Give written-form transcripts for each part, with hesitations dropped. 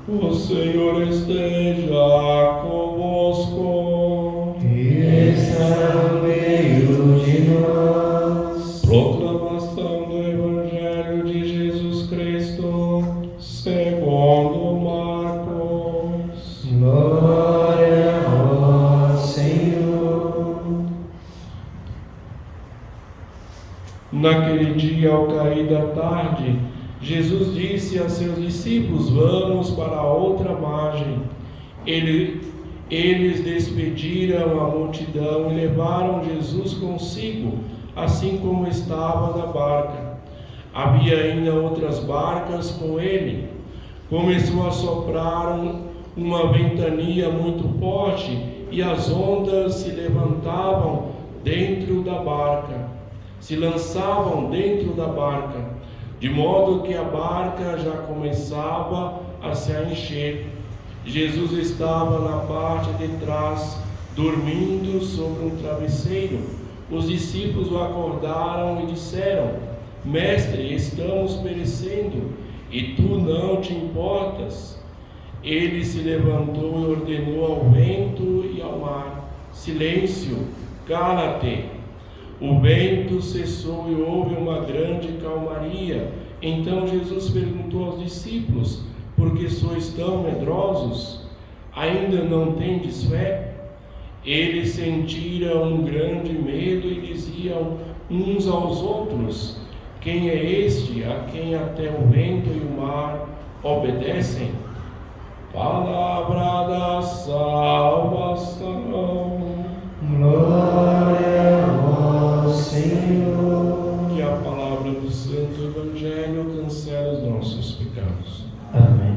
O Senhor esteja convosco. E está no meio de nós. Proclamação do Evangelho de Jesus Cristo, segundo Marcos. Glória a vós, Senhor. Naquele dia, ao cair da tarde, Jesus disse a seus discípulos: vamos para a outra margem. Eles despediram a multidão e levaram Jesus consigo, assim como estava na barca. Havia ainda outras barcas com ele. Começou a soprar uma ventania muito forte e as ondas se levantavam dentro da barca. Se lançavam dentro da barca, de modo que a barca já começava a se encher. Jesus estava na parte de trás, dormindo sobre um travesseiro. Os discípulos o acordaram e disseram: Mestre, estamos perecendo, e tu não te importas? Ele se levantou e ordenou ao vento e ao mar: Silêncio, cala-te. O vento cessou e houve uma grande calmaria. Então Jesus perguntou aos discípulos: por que sois tão medrosos? Ainda não tendes fé? Eles sentiram um grande medo e diziam uns aos outros: quem é este a quem até o vento e o mar obedecem? Palavra da salvação. Glória a vós, Senhor. Que a palavra do Santo Evangelho cancele os nossos pecados. Amém.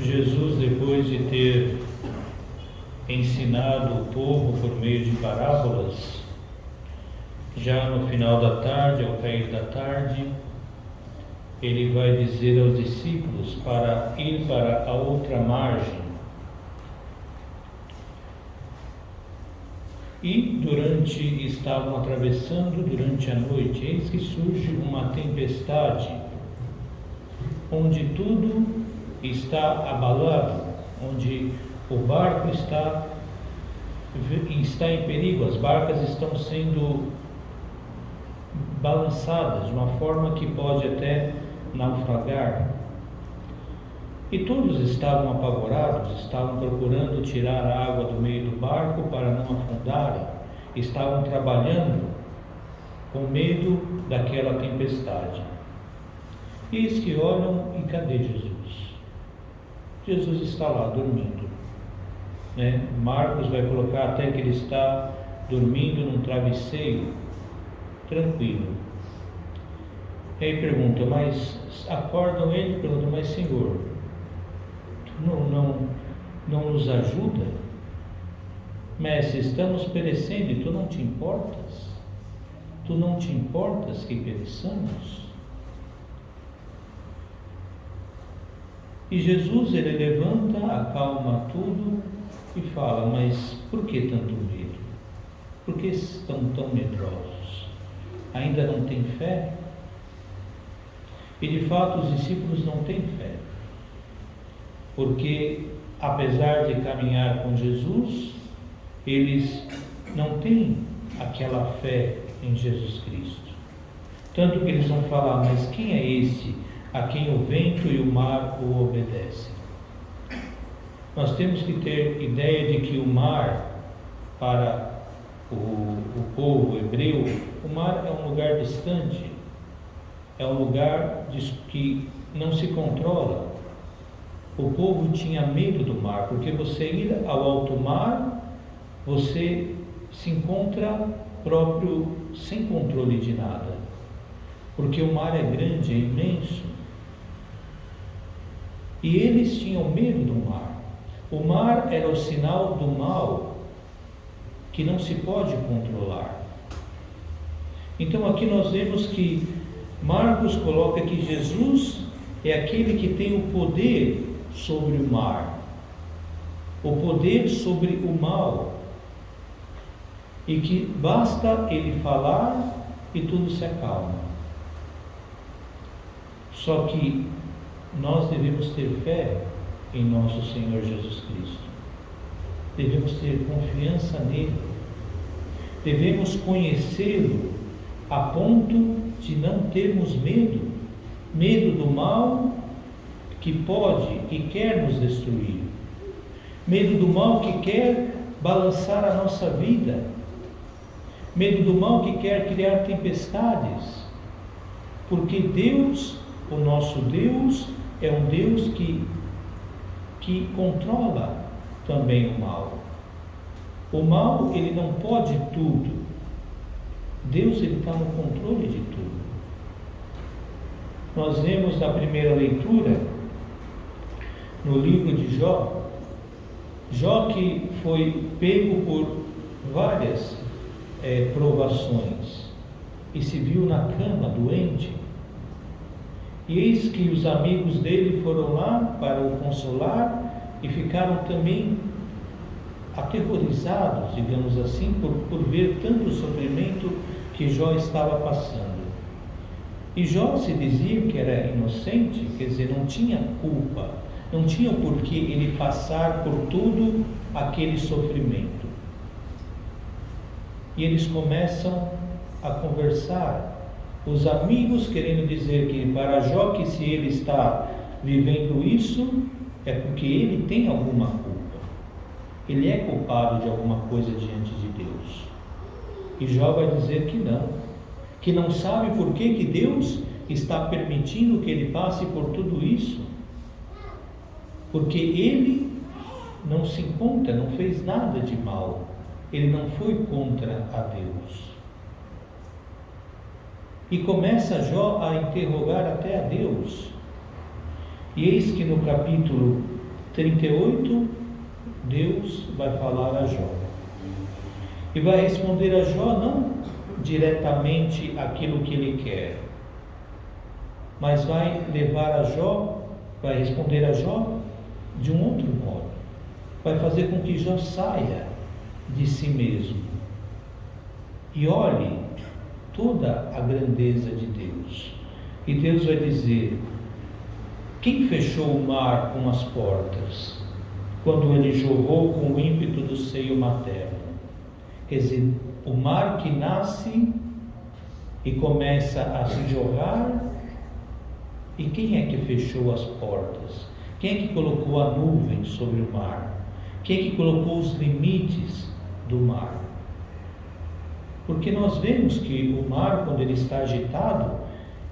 Jesus, depois de ter ensinado o povo por meio de parábolas, já no final da tarde, ao cair da tarde, ele vai dizer aos discípulos para ir para a outra margem. E estavam atravessando durante a noite, eis que surge uma tempestade, onde tudo está abalado, onde o barco está em perigo, as barcas estão sendo balançadas de uma forma que pode até naufragar. E todos estavam apavorados, estavam procurando tirar a água do meio do barco para não afundarem, estavam trabalhando com medo daquela tempestade. E eis que olham, e cadê Jesus? Jesus está lá dormindo, né? Marcos vai colocar até que ele está dormindo num travesseiro, tranquilo. E aí pergunta, mas acordam ele, pergunta, mas Senhor, tu não nos ajuda? Mestre, estamos perecendo e tu não te importas? Tu não te importas que pereçamos? E Jesus, ele levanta, acalma tudo e fala, mas por que tanto medo? Por que estão tão medrosos? Ainda não têm fé? E de fato os discípulos não têm fé, porque apesar de caminhar com Jesus, eles não têm aquela fé em Jesus Cristo. Tanto que eles vão falar, mas quem é esse a quem o vento e o mar o obedecem? Nós temos que ter ideia de que o mar, para o povo hebreu, o mar é um lugar distante, é um lugar que não se controla. O povo tinha medo do mar, porque você ir ao alto mar, você se encontra próprio sem controle de nada, porque o mar é grande, é imenso. E eles tinham medo do mar. O mar era o sinal do mal que não se pode controlar. Então aqui nós vemos que Marcos coloca que Jesus é aquele que tem o poder sobre o mar. o poder sobre o mal, e que basta ele falar e tudo se acalma. Só que nós devemos ter fé em nosso Senhor Jesus Cristo, devemos ter confiança nele, devemos conhecê-lo a ponto de não termos medo do mal que pode e quer nos destruir, medo do mal que quer balançar a nossa vida, medo do mal que quer criar tempestades, porque Deus, o nosso Deus, é um Deus que controla também o mal. O mal, ele não pode tudo. Deus, ele está no controle de tudo. Nós vemos na primeira leitura, no livro de Jó, Jó que foi pego por várias provações e se viu na cama doente, e eis que os amigos dele foram lá para o consolar e ficaram também aterrorizados, digamos assim, por ver tanto sofrimento que Jó estava passando. E Jó se dizia que era inocente, quer dizer, não tinha culpa, não tinha o porquê ele passar por todo aquele sofrimento. E eles começam a conversar, os amigos querendo dizer que para Jó, que se ele está vivendo isso, é porque ele tem alguma culpa, ele é culpado de alguma coisa diante de Deus. E Jó vai dizer que não sabe por que Deus está permitindo que ele passe por tudo isso, porque ele não se encontra, não fez nada de mal, ele não foi contra a Deus. E começa Jó a interrogar até a Deus. E eis que no capítulo 38, Deus vai falar a Jó. E vai responder a Jó não diretamente aquilo que ele quer, mas vai levar a Jó, vai responder a Jó de um outro modo. Vai fazer com que Jó saia de si mesmo e olhe toda a grandeza de Deus. E Deus vai dizer: quem fechou o mar com as portas, quando ele jorrou com o ímpeto do seio materno? Quer dizer, o mar que nasce e começa a se jorrar, e quem é que fechou as portas? Quem é que colocou a nuvem sobre o mar? Quem é que colocou os limites do mar? Porque nós vemos que o mar, quando ele está agitado,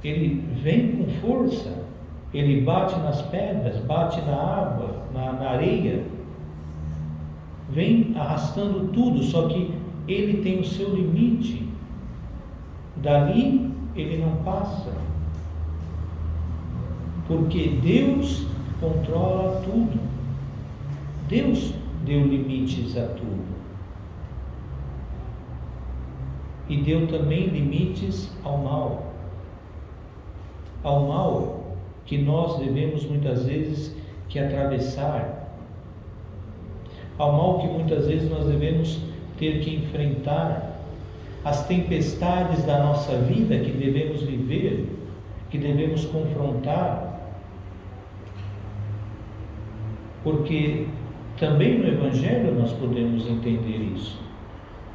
ele vem com força, ele bate nas pedras, bate na água, na areia, vem arrastando tudo, só que ele tem o seu limite, dali ele não passa, porque Deus controla tudo, Deus deu limites a tudo. E deu também limites ao mal que nós devemos muitas vezes que atravessar, ao mal que muitas vezes nós devemos ter que enfrentar, as tempestades da nossa vida que devemos viver, que devemos confrontar, porque também no Evangelho nós podemos entender isso,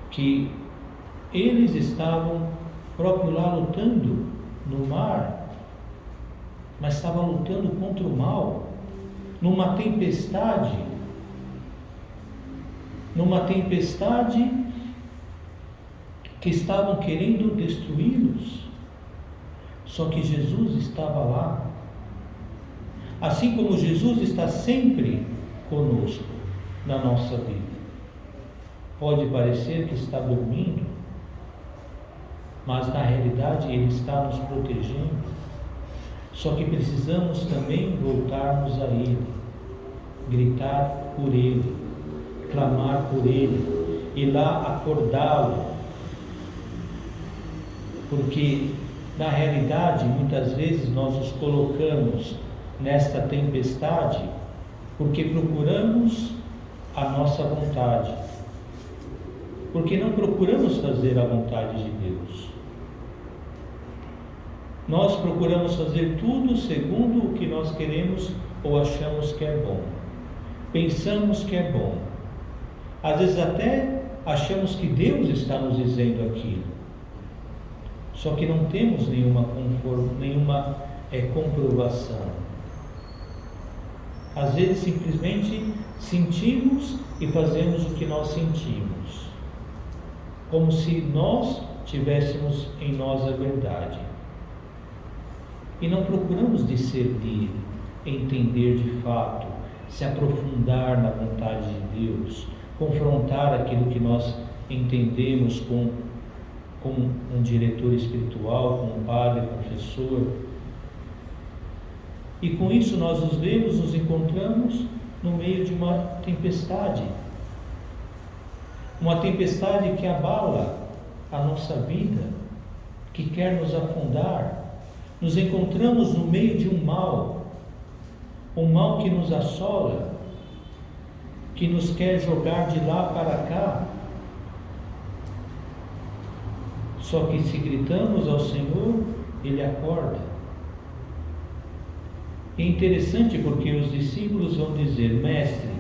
que eles estavam próprio lá lutando no mar, mas estavam lutando contra o mal, numa tempestade que estavam querendo destruí-los. Só que Jesus estava lá. Assim como Jesus está sempre conosco na nossa vida. Pode parecer que está dormindo, mas na realidade Ele está nos protegendo. Só que precisamos também voltarmos a Ele, gritar por Ele, clamar por Ele, ir lá acordá-lo. Porque na realidade muitas vezes nós nos colocamos nesta tempestade porque procuramos a nossa vontade, porque não procuramos fazer a vontade de Deus. Nós procuramos fazer tudo segundo o que nós queremos ou achamos que é bom. Pensamos que é bom. Às vezes até achamos que Deus está nos dizendo aquilo. Só que não temos nenhuma comprovação. Às vezes simplesmente sentimos e fazemos o que nós sentimos, como se nós tivéssemos em nós a verdade. E não procuramos discernir, entender de fato, se aprofundar na vontade de Deus, confrontar aquilo que nós entendemos com um diretor espiritual, com um padre, professor. E com isso nós nos encontramos no meio de uma tempestade que abala a nossa vida, que quer nos afundar. Nos encontramos no meio de um mal que nos assola, que nos quer jogar de lá para cá. Só que se gritamos ao Senhor, Ele acorda. É interessante porque os discípulos vão dizer: Mestre,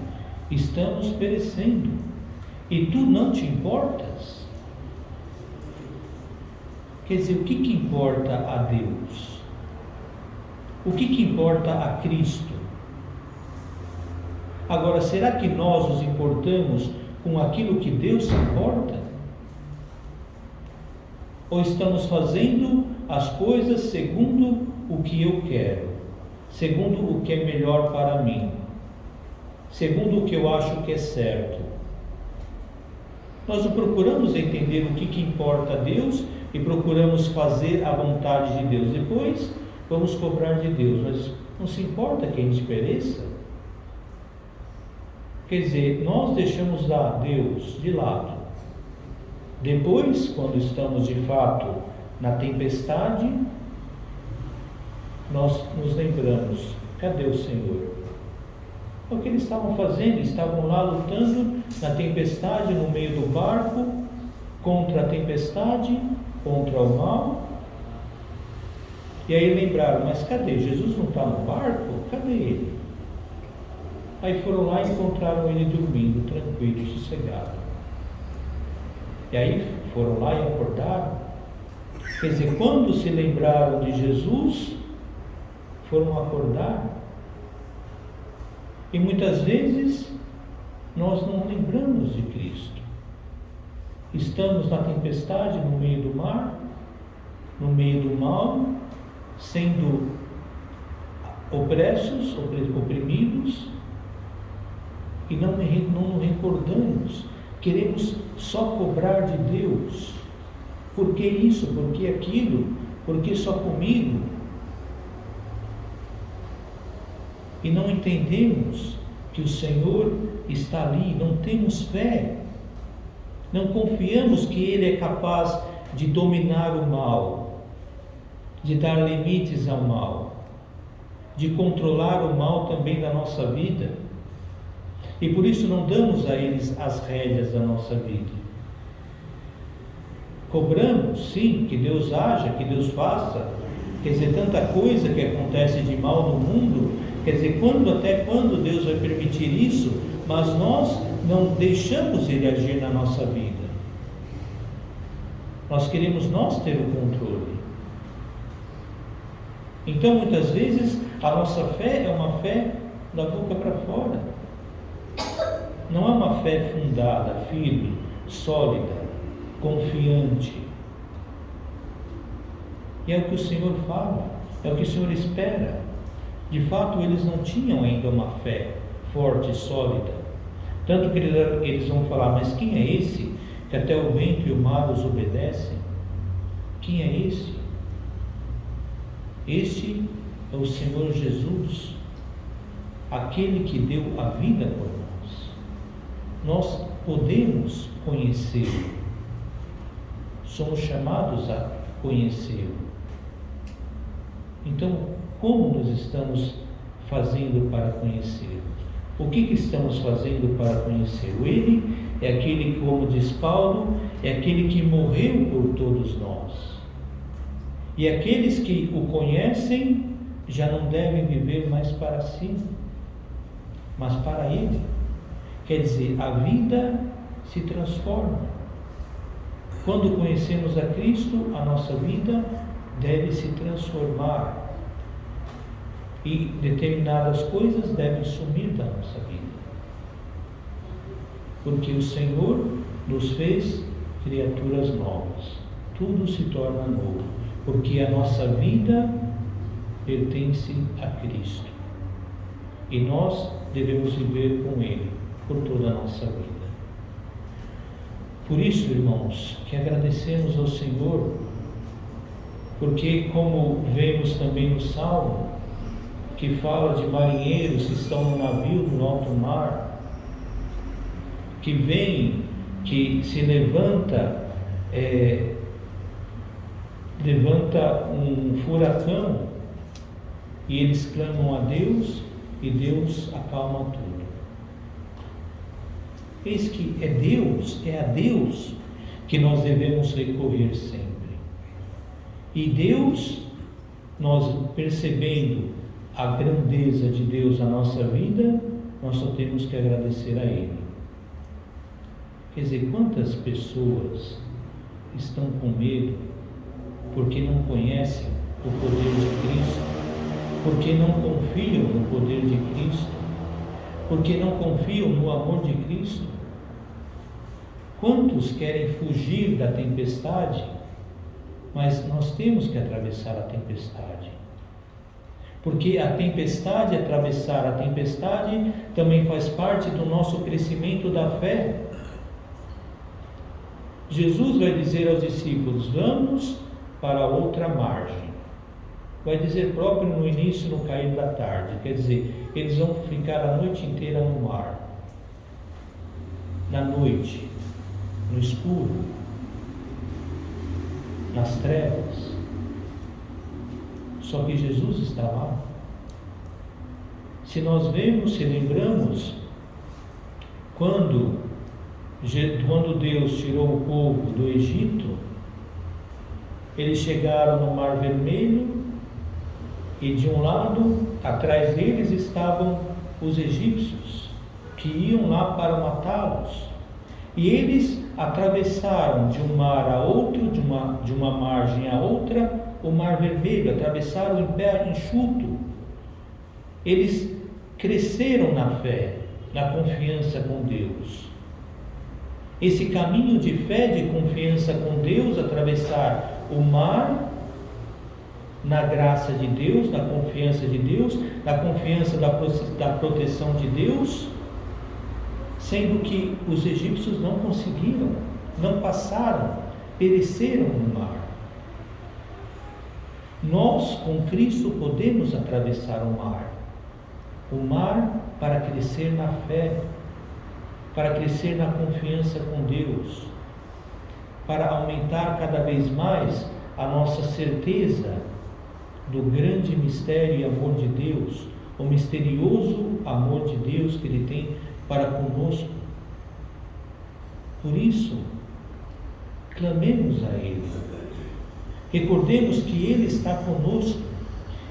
estamos perecendo, e tu não te importas? Quer dizer, o que importa a Deus? O que importa a Cristo? Agora, será que nós nos importamos com aquilo que Deus se importa? Ou estamos fazendo as coisas segundo o que eu quero, segundo o que é melhor para mim, segundo o que eu acho que é certo? Nós não procuramos entender o que importa a Deus e procuramos fazer a vontade de Deus. Depois vamos cobrar de Deus, mas não se importa que a gente pereça? Quer dizer, nós deixamos Deus de lado. Depois, quando estamos de fato na tempestade, nós nos lembramos: cadê o Senhor? O que eles estavam fazendo? Estavam lá lutando na tempestade, no meio do barco, contra a tempestade, contra o mal. E aí lembraram: mas cadê? Jesus não está no barco? Cadê ele? Aí foram lá e encontraram ele dormindo, tranquilo, sossegado. E aí foram lá e acordaram. Quer dizer, quando se lembraram de Jesus, foram acordar. E muitas vezes nós não lembramos de Cristo. Estamos na tempestade, no meio do mar, no meio do mal, sendo opressos, oprimidos, e não nos recordamos. Queremos só cobrar de Deus. Por que isso? Por que aquilo? Por que só comigo? E não entendemos que o Senhor está ali, não temos fé, não confiamos que Ele é capaz de dominar o mal, de dar limites ao mal, de controlar o mal também da nossa vida. E por isso não damos a eles as rédeas da nossa vida. Cobramos, sim, que Deus haja, que Deus faça. Quer dizer, tanta coisa que acontece de mal no mundo. Quer dizer, até quando Deus vai permitir isso? Mas nós não deixamos Ele agir na nossa vida. Nós queremos ter o controle. Então, muitas vezes, a nossa fé é uma fé da boca para fora. Não é uma fé fundada, firme, sólida, confiante. E é o que o Senhor fala, é o que o Senhor espera. De fato, eles não tinham ainda uma fé forte, sólida. Tanto que eles vão falar: mas quem é esse que até o vento e o mar os obedecem? Quem é esse? Este é o Senhor Jesus, aquele que deu a vida por nós. Nós podemos conhecê-lo, somos chamados a conhecê-lo. Então, como nós estamos fazendo para conhecê-lo? O que estamos fazendo para conhecê-lo? Ele é aquele que, como diz Paulo, é aquele que morreu por todos nós. E aqueles que o conhecem já não devem viver mais para si, mas para Ele. Quer dizer, a vida se transforma. Quando conhecemos a Cristo, a nossa vida deve se transformar. E determinadas coisas devem sumir da nossa vida. Porque o Senhor nos fez criaturas novas. Tudo se torna novo. Porque a nossa vida pertence a Cristo. E nós devemos viver com Ele por toda a nossa vida. Por isso, irmãos, que agradecemos ao Senhor, porque como vemos também no Salmo, que fala de marinheiros que estão no navio no alto mar, que vem, que se levanta um furacão e eles clamam a Deus e Deus acalma tudo. Eis que é a Deus que nós devemos recorrer sempre. E Deus, nós percebendo a grandeza de Deus na nossa vida, nós só temos que agradecer a Ele. Quer dizer, quantas pessoas estão com medo porque não conhecem o poder de Cristo, porque não confiam no poder de Cristo, porque não confiam no amor de Cristo? Quantos querem fugir da tempestade, mas nós temos que atravessar a tempestade. Porque a tempestade, atravessar a tempestade, também faz parte do nosso crescimento da fé. Jesus vai dizer aos discípulos: vamos para outra margem. Vai dizer próprio no início, no cair da tarde. Quer dizer, eles vão ficar a noite inteira no mar. Na noite, no escuro, nas trevas. Só que Jesus está lá. Se nós vemos, se lembramos, quando Deus tirou o povo do Egito, eles chegaram no Mar Vermelho e de um lado, atrás deles, estavam os egípcios que iam lá para matá-los. E eles atravessaram de um mar a outro, de uma margem a outra, o Mar Vermelho, atravessaram em pé enxuto. Eles cresceram na fé, na confiança com Deus. Esse caminho de fé, de confiança com Deus, atravessar o mar, na graça de Deus, na confiança de Deus, na confiança da proteção de Deus, sendo que os egípcios não conseguiram, não passaram, pereceram no mar. Nós, com Cristo, podemos atravessar o mar para crescer na fé, para crescer na confiança com Deus, para aumentar cada vez mais a nossa certeza do grande mistério e amor de Deus, o misterioso amor de Deus que Ele tem para conosco. Por isso, clamemos a Ele. Recordemos que Ele está conosco,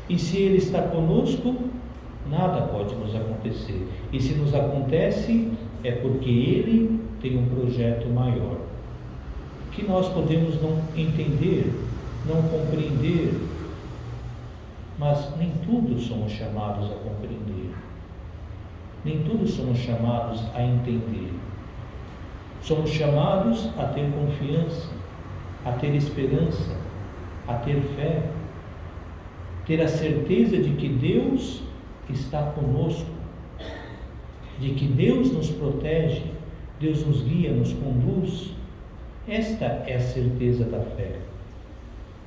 e se Ele está conosco, nada pode nos acontecer. E se nos acontece, é porque Ele tem um projeto maior, que nós podemos não entender, não compreender, mas nem tudo somos chamados a compreender, nem tudo somos chamados a entender. Somos chamados a ter confiança, a ter esperança, a ter fé, ter a certeza de que Deus está conosco, de que Deus nos protege, Deus nos guia, nos conduz. Esta é a certeza da fé.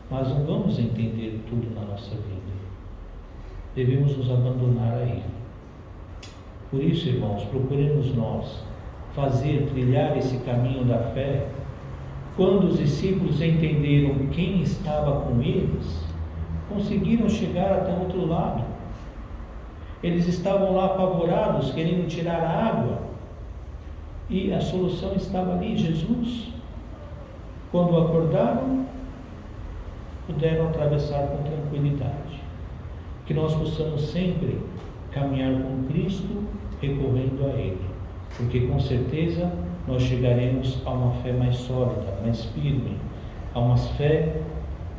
Mas não vamos entender tudo na nossa vida. Devemos nos abandonar a Ele. Por isso, irmãos, procuremos nós trilhar esse caminho da fé. Quando os discípulos entenderam quem estava com eles, conseguiram chegar até o outro lado. Eles estavam lá apavorados, querendo tirar a água, e a solução estava ali, Jesus. Quando acordaram, puderam atravessar com tranquilidade. Que nós possamos sempre caminhar com Cristo, recorrendo a Ele, porque com certeza nós chegaremos a uma fé mais sólida, mais firme, a uma fé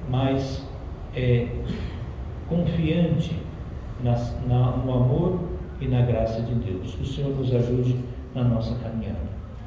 mais confiante no amor e na graça de Deus. Que o Senhor nos ajude na nossa caminhada.